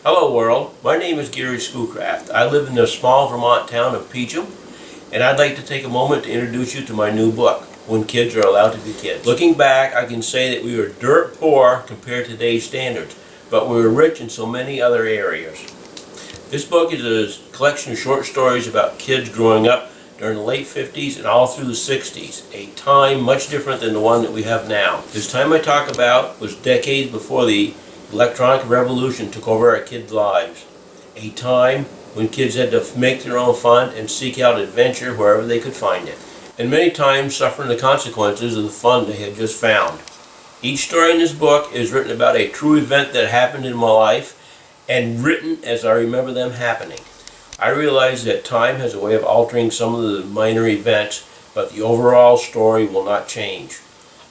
Hello world, my name is Gary Schoolcraft. I live in the small Vermont town of Peacham, and I'd like to take a moment to introduce you to my new book, When Kids Are Allowed to Be Kids. Looking back, I can say that we were dirt poor compared to today's standards, but we were rich in so many other areas. This book is a collection of short stories about kids growing up during the late 50s and all through the 60s, a time much different than the one that we have now. This time I talk about was decades before the electronic revolution took over our kids' lives, a time when kids had to make their own fun and seek out adventure wherever they could find it, and many times suffering the consequences of the fun they had just found. Each story in this book is written about a true event that happened in my life and written as I remember them happening. I realize that time has a way of altering some of the minor events, but the overall story will not change.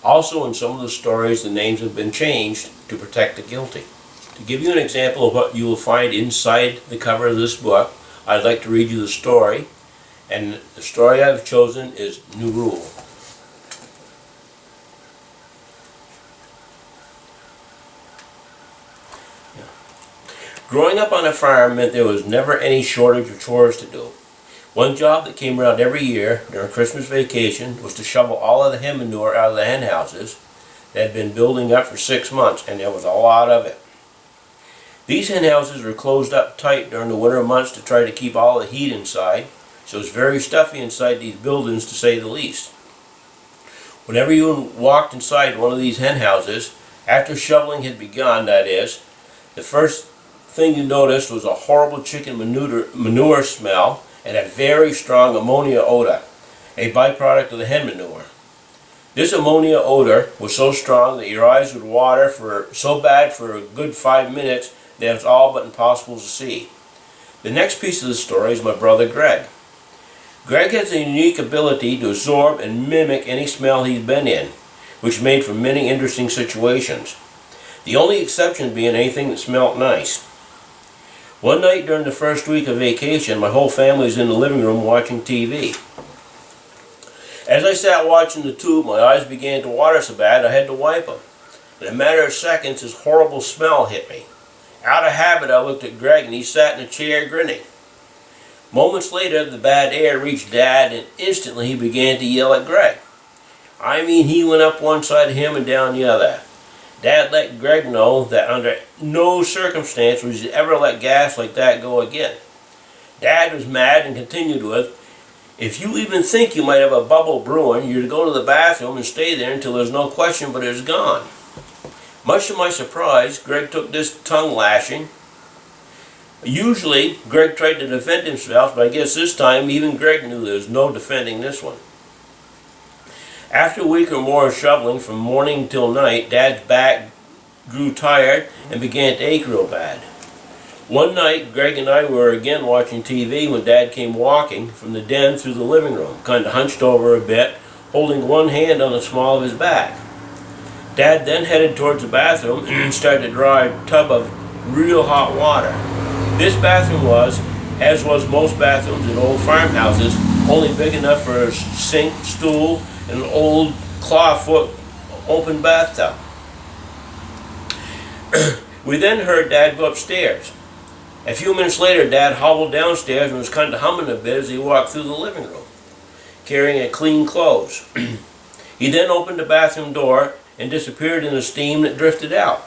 Also, in some of the stories, the names have been changed to protect the guilty. To give you an example of what you will find inside the cover of this book, I'd like to read you the story, and the story I've chosen is New Rule. Growing up on a farm meant there was never any shortage of chores to do. One job that came around every year during Christmas vacation was to shovel all of the hen manure out of the hen houses that had been building up for 6 months, and there was a lot of it. These hen houses were closed up tight during the winter months to try to keep all the heat inside, so it's very stuffy inside these buildings, to say the least. Whenever you walked inside one of these hen houses, after shoveling had begun, that is, the first thing you noticed was a horrible chicken manure smell and a very strong ammonia odor, a byproduct of the hen manure. This ammonia odor was so strong that your eyes would water so bad for a good 5 minutes that it was all but impossible to see. The next piece of the story is my brother Greg. Greg has a unique ability to absorb and mimic any smell he's been in, which made for many interesting situations. The only exception being anything that smelled nice. One night during the first week of vacation, my whole family was in the living room watching TV. As I sat watching the tube, my eyes began to water so bad I had to wipe them. In a matter of seconds, this horrible smell hit me. Out of habit, I looked at Greg, and he sat in a chair grinning. Moments later, the bad air reached Dad, and instantly he began to yell at Greg. I mean, he went up one side of him and down the other. Dad let Greg know that under no circumstance would he ever let gas like that go again. Dad was mad and continued with, if you even think you might have a bubble brewing, you're to go to the bathroom and stay there until there's no question but it's gone. Much to my surprise, Greg took this tongue lashing. Usually, Greg tried to defend himself, but I guess this time even Greg knew there was no defending this one. After a week or more of shoveling from morning till night, Dad's back grew tired and began to ache real bad. One night, Greg and I were again watching TV when Dad came walking from the den through the living room, kind of hunched over a bit, holding one hand on the small of his back. Dad then headed towards the bathroom and started to draw a tub of real hot water. This bathroom was, as was most bathrooms in old farmhouses, only big enough for a sink, stool, and an old clawfoot open bathtub. We then heard Dad go upstairs. A few minutes later, Dad hobbled downstairs and was kind of humming a bit as he walked through the living room, carrying a clean clothes. He then opened the bathroom door and disappeared in the steam that drifted out.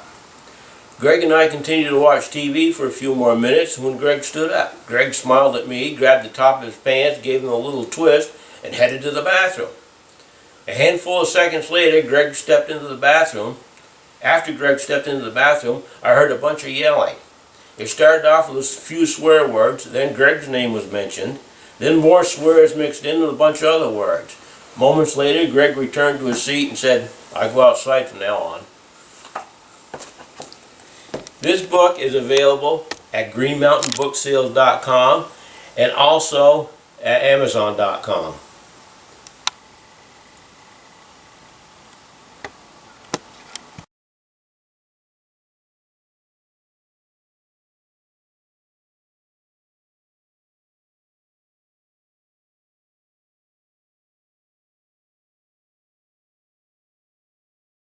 Greg and I continued to watch TV for a few more minutes when Greg stood up. Greg smiled at me, grabbed the top of his pants, gave him a little twist, and headed to the bathroom. A handful of seconds later, Greg stepped into the bathroom. After Greg stepped into the bathroom, I heard a bunch of yelling. It started off with a few swear words, then Greg's name was mentioned, then more swears mixed in with a bunch of other words. Moments later, Greg returned to his seat and said, I go outside from now on. This book is available at greenmountainbooksales.com and also at amazon.com.